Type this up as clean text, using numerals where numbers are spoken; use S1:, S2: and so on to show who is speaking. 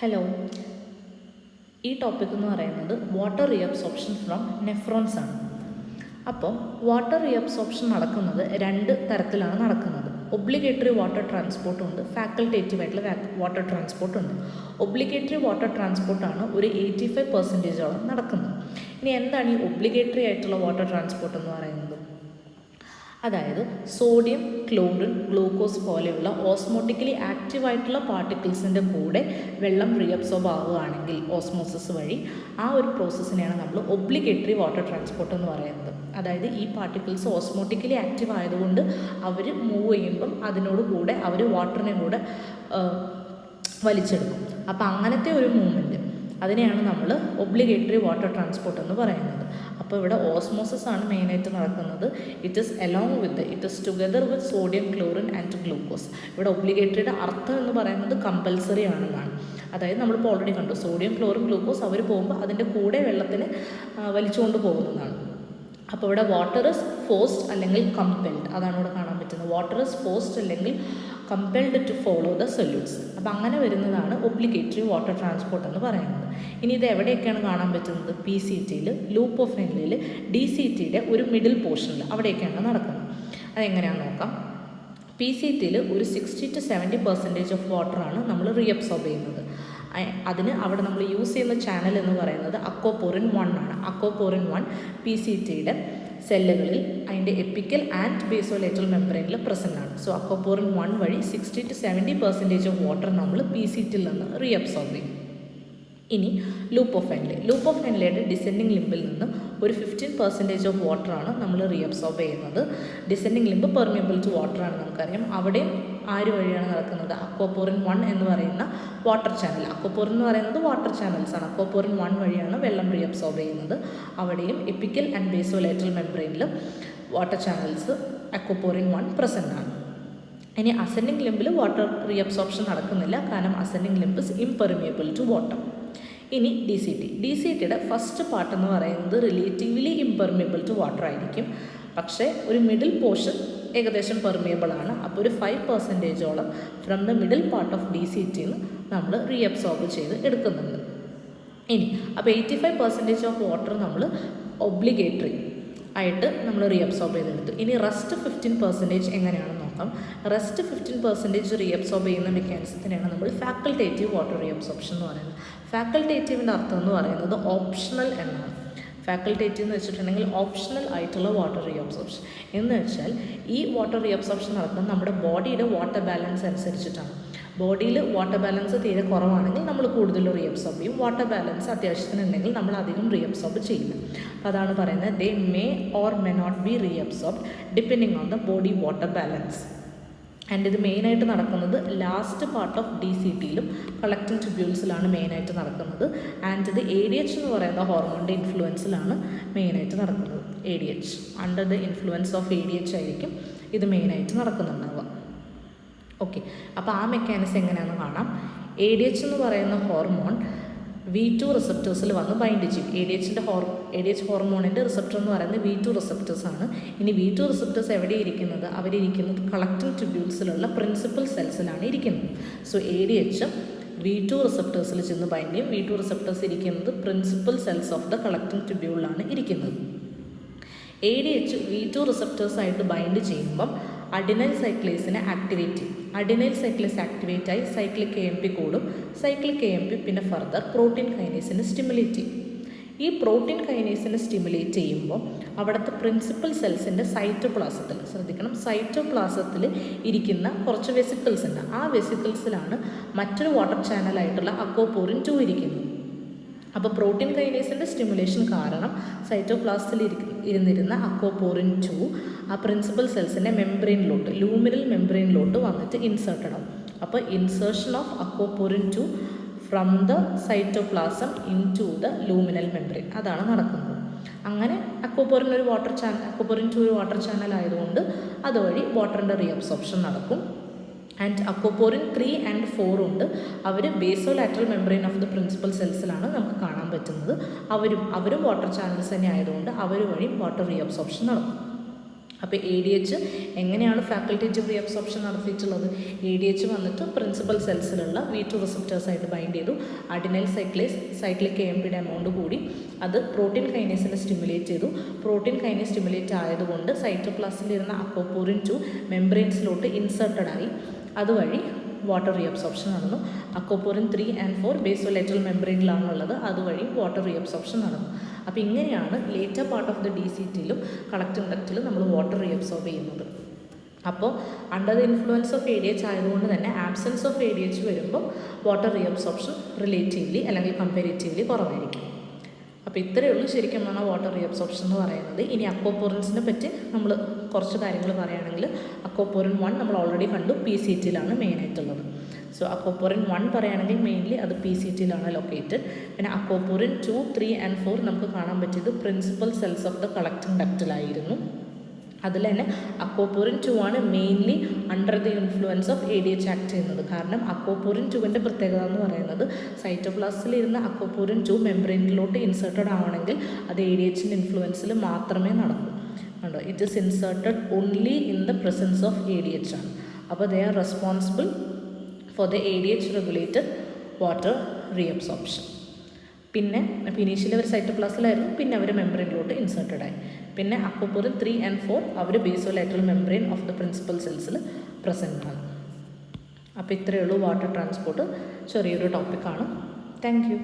S1: Hello, ഈ topic എന്ന് പറയുന്നത് വാട്ടർ റീഅബ്സോർപ്ഷൻ ഫ്രം നെഫ്രോൺസ് ആണ്. അപ്പം വാട്ടർ റീഅബ്സോർപ്ഷൻ നടക്കുന്നത് രണ്ട് തരത്തിലാണ് നടക്കുന്നത്. ഒബ്ലിഗേറ്ററി വാട്ടർ ട്രാൻസ്പോർട്ടും ഉണ്ട്, ഫാക്കൽറ്റേറ്റീവ് ആയിട്ടുള്ള വാട്ടർ ട്രാൻസ്പോർട്ടും ഉണ്ട്. ഒബ്ലിഗേറ്ററി വാട്ടർ ട്രാൻസ്പോർട്ടാണ് ഒരു 85% നടക്കുന്നത്. ഇനി എന്താണ് ഈ ഒബ്ലിഗേറ്ററി ആയിട്ടുള്ള വാട്ടർ ട്രാൻസ്പോർട്ട് എന്ന് പറയുന്നത്? അതായത് സോഡിയം, ക്ലോറിൻ, ഗ്ലൂക്കോസ് പോലെയുള്ള ഓസ്മോട്ടിക്കലി ആക്റ്റീവായിട്ടുള്ള പാർട്ടിക്കിൾസിൻ്റെ കൂടെ വെള്ളം റീഅബ്സോർബ് ആവുകയാണെങ്കിൽ ഓസ്മോസിസ് വഴി ആ ഒരു പ്രോസസ്സിനെയാണ് നമ്മൾ ഒബ്ലിഗേറ്ററി വാട്ടർ ട്രാൻസ്പോർട്ട് എന്ന് പറയുന്നത്. അതായത് ഈ പാർട്ടിക്കിൾസ് ഓസ്മോട്ടിക്കലി ആക്റ്റീവ് ആയതുകൊണ്ട് അവർ മൂവ് ചെയ്യുമ്പം അതിനോട് കൂടെ അവർ വാട്ടറിനെ കൂടെ വലിച്ചെടുക്കും. അപ്പം അങ്ങനത്തെ ഒരു മൂവ്മെൻറ്റ് അതിനെയാണ് നമ്മൾ ഒബ്ലിഗേറ്ററി വാട്ടർ ട്രാൻസ്പോർട്ട് എന്ന് പറയുന്നത്. അപ്പോൾ ഇവിടെ ഓസ്മോസിസ് ആണ് മെയിനായിട്ട് നടക്കുന്നത്. It is together with sodium, chlorine and glucose. ഇവിടെ ഒബ്ലിഗേറ്ററിയുടെ അർത്ഥം എന്ന് പറയുന്നത് കമ്പൽസറി ആണെന്നാണ്. അതായത് നമ്മളിപ്പോൾ ഓൾറെഡി കണ്ടു, സോഡിയം, ക്ലോറിൻ, ഗ്ലൂക്കോസ് അവർ പോകുമ്പോൾ അതിൻ്റെ കൂടെ വെള്ളത്തിന് വലിച്ചുകൊണ്ട് പോകുന്നതാണ്. അപ്പോൾ ഇവിടെ വാട്ടർ ഇസ് ഫോഴ്സ്ഡ് അല്ലെങ്കിൽ കമ്പൽഡ്, അതാണ് ഇവിടെ കാണാൻ പറ്റുന്നത്. വാട്ടർ ഇസ് ഫോഴ്സ്ഡ് അല്ലെങ്കിൽ compelled to follow the solutes. അപ്പോൾ അങ്ങനെ വരുന്നതാണ് ഒബ്ലിഗേറ്ററി വാട്ടർ ട്രാൻസ്പോർട്ട് എന്ന് പറയുന്നത്. ഇനി ഇത് എവിടെയൊക്കെയാണ് കാണാൻ പറ്റുന്നത്? PCTയിൽ, ലൂപ്പ് ഓഫ് ഹെൻലിയിൽ, DCTയുടെ ഒരു മിഡിൽ പോർഷനിൽ, അവിടെയൊക്കെയാണ് നടക്കുന്നത്. അതെങ്ങനെയാണെന്ന് നോക്കാം. PCTയിൽ ഒരു 60 to 70% ഓഫ് വാട്ടറാണ് നമ്മൾ റീഅബ്സോർബ് ചെയ്യുന്നത്. അതിന് അവിടെ നമ്മൾ യൂസ് ചെയ്യുന്ന ചാനൽ എന്ന് പറയുന്നത് അക്വാപോറിൻ 1 ആണ്. അക്വാപോറിൻ 1 PCTയുടെ സെല്ലുകളിൽ അതിൻ്റെ എപ്പിക്കൽ ആൻഡ് ബേസോലേറ്ററൽ മെംബ്രെയിനിൽ പ്രസൻ്റ് ആണ്. സോ അക്വാപോറിൻ 1 വഴി 60 to 70% ഓഫ് വാട്ടർ നമ്മൾ PCTയിൽ നിന്ന് റീഅബ്സോർബ് ചെയ്യും. ഇനി ലൂപ്പ് ഓഫ് ഹെൻലിയുടെ ഡിസെൻഡിങ് ലിംബിൽ നിന്ന് ഒരു 15% ഓഫ് വാട്ടറാണ് നമ്മൾ റീഅബ്സോർബ് ചെയ്യുന്നത്. ഡിസെൻഡിങ് ലിംബ് പെർമിയബിൾ ടു വാട്ടറാണ് നമുക്കറിയാം. അവിടെയും ആര് വഴിയാണ് നടക്കുന്നത്? അക്വാപോറിൻ 1 എന്ന് പറയുന്ന വാട്ടർ ചാനൽ. അക്വാപോറിൻ എന്ന് പറയുന്നത് വാട്ടർ ചാനൽസ് ആണ്. അക്വാപോറിൻ 1 വഴിയാണ് വെള്ളം റീഅബ്സോർബ് ചെയ്യുന്നത്. അവിടെയും എപ്പിക്കൽ ആൻഡ് ബേസോലേറ്ററൽ മെംബ്രെയിനിൽ വാട്ടർ ചാനൽസ് അക്വാപോറിൻ 1 പ്രസൻ്റ് ആണ്. ഇനി അസെൻഡിങ് ലിംബിൽ വാട്ടർ റീഅബ്സോർപ്ഷൻ നടക്കുന്നില്ല, കാരണം ascending limb is impermeable to water. ഇനി DCTയുടെ ഫസ്റ്റ് പാർട്ട് എന്ന് പറയുന്നത് റിലേറ്റീവ്ലി ഇംപെർമിയബിൾ ടു വാട്ടർ ആയിരിക്കും. പക്ഷേ ഒരു മിഡിൽ പോർഷൻ ഏകദേശം പെർമിയബിൾ ആണ്. അപ്പോൾ ഒരു 5%ഓളം from the middle part of DCTയിൽ നമ്മൾ റീഅബ്സോർബ് ചെയ്ത് എടുക്കുന്നുണ്ട്. ഇനി അപ്പോൾ 85% ഓഫ് വാട്ടർ നമ്മൾ ഒബ്ലിഗേറ്ററി ആയിട്ട് നമ്മൾ റീഅബ്സോർബ് ചെയ്തെടുത്തു. ഇനി റെസ്റ്റ് 15% എങ്ങനെയാണെന്ന് നോക്കാം. റെസ്റ്റ് 15% റീഅബ്സോർബ് ചെയ്യുന്ന മെക്കാനിസത്തിനെയാണ് നമ്മൾ ഫാക്കൽറ്റേറ്റീവ് വാട്ടർ റീഅബ്സോർപ്ഷൻ എന്ന് പറയുന്നത്. ഫാക്കൽറ്റേറ്റീവിൻ്റെ അർത്ഥം എന്ന് പറയുന്നത് ഓപ്ഷണൽ എന്നാണ്. ഫാക്കൽറ്റേറ്റീവ് എന്ന് വെച്ചിട്ടുണ്ടെങ്കിൽ ഓപ്ഷണൽ ആയിട്ടുള്ള വാട്ടർ റീഅബ്സോർപ്ഷൻ എന്ന് വെച്ചാൽ ഈ വാട്ടർ റീഅബ്സോർപ്ഷൻ നടക്കുന്നത് നമ്മുടെ ബോഡിയുടെ വാട്ടർ ബാലൻസ് അനുസരിച്ചിട്ടാണ്. ബോഡിയിൽ വാട്ടർ ബാലൻസ് തീരെ കുറവാണെങ്കിൽ നമ്മൾ കൂടുതൽ റീഅബ്സോർബ് ചെയ്യും. വാട്ടർ ബാലൻസ് അത്യാവശ്യത്തിനുണ്ടെങ്കിൽ നമ്മൾ അധികം റീഅബ്സോർബ് ചെയ്യില്ല. അപ്പോൾ അതാണ് പറയുന്നത് they may or may not be reabsorbed depending on the body water balance. And ഇത് മെയിനായിട്ട് നടക്കുന്നത് ലാസ്റ്റ് പാർട്ട് ഓഫ് DCTയിലും കളക്റ്റിംഗ് ട്യൂബ്യൂൾസിലാണ് മെയിനായിട്ട് നടക്കുന്നത്. ആൻഡ് ഇത് ADH എന്ന് പറയുന്ന ഹോർമോണിൻ്റെ ഇൻഫ്ലുവൻസിലാണ് മെയിനായിട്ട് നടക്കുന്നത്. ADH under the influence of ADH ആയിരിക്കും ഇത് മെയിനായിട്ട് നടക്കുന്നുണ്ടാവുക. ഓക്കെ, അപ്പോൾ ആ മെക്കാനിസം എങ്ങനെയാണെന്ന് കാണാം. ADH എന്ന് പറയുന്ന ഹോർമോൺ V2 റിസപ്റ്റേഴ്സിൽ വന്ന് ബൈൻഡ് ചെയ്യും. ADH ഹോർമോണിൻ്റെ റിസപ്റ്റർ എന്ന് പറയുന്നത് V2 റിസപ്റ്റേഴ്സ് ആണ്. ഇനി V2 റിസപ്റ്റേഴ്സ് എവിടെ ഇരിക്കുന്നത്? അവരിയ്ക്കുന്നത് കളക്റ്റിംഗ് ട്യൂബ്യൂൾസിലുള്ള പ്രിൻസിപ്പൽ സെൽസിലാണ് ഇരിക്കുന്നത്. സോ ADH V2 റിസപ്റ്റേഴ്സിൽ ചെന്ന് ബൈൻഡ് ചെയ്യും. V2 റിസപ്റ്റേഴ്സ് ഇരിക്കുന്നത് principal cells of the collecting ട്യൂബ്യൂളിലാണ് ഇരിക്കുന്നത്. ADH V2 റിസപ്റ്റേഴ്സായിട്ട് ബൈൻഡ് ചെയ്യുമ്പം അഡിനൈൽ സൈക്ലേസിനെ ആക്ടിവേറ്റ് ചെയ്യും. അഡിനൈൽ സൈക്ലേസ് ആക്ടിവേറ്റ് ആയി സൈക്ലിക് AMP കൂടും. സൈക്ലിക് AMP പിന്നെ ഫർദർ പ്രോട്ടീൻ കൈനേസിനെ സ്റ്റിമുലേറ്റ് ചെയ്യും. ഈ പ്രോട്ടീൻ കൈനേസിനെ സ്റ്റിമുലേറ്റ് ചെയ്യുമ്പോൾ അവിടുത്തെ പ്രിൻസിപ്പൽ സെൽസിൻ്റെ സൈറ്റോപ്ലാസത്തിൽ ശ്രദ്ധിക്കണം, സൈറ്റോപ്ലാസത്തിൽ ഇരിക്കുന്ന കുറച്ച് വെസിക്കിൾസ് ഉണ്ട്. ആ വെസിക്കിൾസിലാണ് മറ്റൊരു വാട്ടർ ചാനലായിട്ടുള്ള അക്വാപോറിൻ 2 ഇരിക്കുന്നത്. അപ്പോൾ പ്രോട്ടീൻ കൈനേസിൻ്റെ സ്റ്റിമുലേഷൻ കാരണം സൈറ്റോപ്ലാസത്തിൽ ഇരുന്നിരുന്ന അക്വാപോറിൻ 2 ആ പ്രിൻസിപ്പൽ സെൽസിൻ്റെ മെംബ്രെയിനിലോട്ട്, ലൂമിനൽ മെംബ്രെയിനിലോട്ട് വന്നിട്ട് ഇൻസേർട്ടഡ് ആവും. അപ്പോൾ insertion of aquaporin 2 from the cytoplasm into the luminal membrane, അതാണ് നടക്കുന്നത്. അങ്ങനെ അക്വാപോറിൻ 2 ഒരു വാട്ടർ ചാനൽ ആയതുകൊണ്ട് അതുവഴി വാട്ടറിൻ്റെ റീഅബ്സോർപ്ഷൻ നടക്കും. ആൻഡ് അക്വാപോറിൻ 3 and 4 ഉണ്ട്. അവർ ബേസോലാറ്ററൽ മെംബ്രെയിൻ ഓഫ് ദ പ്രിൻസിപ്പൽ സെൽസിലാണ് നമുക്ക് കാണാൻ പറ്റുന്നത്. അവരും വാട്ടർ ചാനൽസ് തന്നെ ആയതുകൊണ്ട് അവർ വഴി വാട്ടർ റീഅബ്സോർപ്ഷൻ നടക്കും. അപ്പോൾ എ ഡി എച്ച് എങ്ങനെയാണ് ഫാക്കൽറ്റേറ്റീവ് റീഅബ്സോർപ്ഷൻ നടത്തിയിട്ടുള്ളത്? എ ഡി എച്ച് വന്നിട്ട് പ്രിൻസിപ്പൽ സെൽസിലുള്ള V2 റിസപ്റ്റേഴ്സായിട്ട് ബൈൻഡ് ചെയ്തു. അഡിനൈൽ സൈക്ലിക് AMPയുടെ എമൗണ്ട് കൂടി, അത് പ്രോട്ടീൻ കൈനേസിനെ സ്റ്റിമുലേറ്റ് ചെയ്തു. പ്രോട്ടീൻ കൈനേസ് സ്റ്റിമുലേറ്റ് ആയതുകൊണ്ട് സൈറ്റോപ്ലാസ്മിലിരുന്ന അക്കോപോറിൻ 2 മെംബ്രെയിൻസിലോട്ട് ഇൻസേർട്ടഡ് ആയി. അതുവഴി വാട്ടർ റീഅബ്സോർപ്ഷൻ നടന്നു. അക്കോപോറിൻ 3 and 4 ബേസോലേറ്ററൽ മെംബ്രെയിനിലാണുള്ളത്, അതുവഴി വാട്ടർ റീഅബ്സോർപ്ഷൻ നടന്നു. അപ്പോൾ ഇങ്ങനെയാണ് ലേറ്റർ പാർട്ട് ഓഫ് ദ DCTയിലും കളക്റ്റിംഗ് ഡക്റ്റിലും നമ്മൾ വാട്ടർ റീഅബ്സോർബ് ചെയ്യുന്നത്. അപ്പോൾ under the influence of ADH ആയതുകൊണ്ട് തന്നെ ആബ്സെൻസ് ഓഫ് ADH വരുമ്പോൾ വാട്ടർ റീഅബ്സോർപ്ഷൻ റിലേറ്റീവ്ലി അല്ലെങ്കിൽ കമ്പാരിറ്റീവ്ലി കുറവായിരിക്കും. അപ്പോൾ ഇത്രയേ ഉള്ളൂ ശരിക്കും പറഞ്ഞാൽ വാട്ടർ റീഅബ്സോർപ്ഷൻ എന്ന് പറയുന്നത്. ഇനി അക്കോപോറിൻസിനെ പറ്റി നമ്മൾ കുറച്ച് കാര്യങ്ങൾ പറയുകയാണെങ്കിൽ അക്കോപോറിൻ 1 നമ്മൾ ഓൾറെഡി കണ്ടു, PCTയിലാണ് മെയിനായിട്ടുള്ളത്. സോ അക്കോപോറിൻ 1 പറയുകയാണെങ്കിൽ മെയിൻലി അത് PCTയിലാണ് ലൊക്കേറ്റഡ്. പിന്നെ അക്കോപോറിൻ 2, 3 and 4 നമുക്ക് കാണാൻ പറ്റിയത് principal cells of the collecting ഡക്റ്റിലായിരുന്നു. അതിൽ തന്നെ അക്കോപോറിൻ 2 ആണ് mainly under the influence of ADH act ചെയ്യുന്നത്. കാരണം അക്കോപോറിൻ 2ൻ്റെ പ്രത്യേകത എന്ന് പറയുന്നത് സൈറ്റോപ്ലാസ്റ്റിലിരുന്ന അക്കോപോറിൻ 2 മെംബ്രെയിനിലോട്ട് ഇൻസേർട്ടഡ് ആവണമെങ്കിൽ അത് ADHൻ്റെ ഇൻഫ്ലുവൻസിൽ മാത്രമേ നടക്കൂ. ഉണ്ടോ, it is inserted only in the presence of ADH ആണ്. അപ്പോൾ they are responsible for the ADH regulated water reabsorption. പിന്നെ ഇനീഷ്യലി അവർ സൈറ്റോപ്ലാസിലായിരുന്നു, പിന്നെ അവർ മെംബ്രെയിനിലോട്ട് ഇൻസേർട്ടഡ് ആയി. പിന്നെ അക്കോപോറിൻ 3 and 4 അവർ basolateral membrane of the principal സെൽസിൽ പ്രസൻ്റ് ആണ്. അപ്പോൾ ഇത്രയേ ഉള്ളൂ വാട്ടർ ട്രാൻസ്പോർട്ട്. ചെറിയൊരു ടോപ്പിക്കാണ്. Thank U.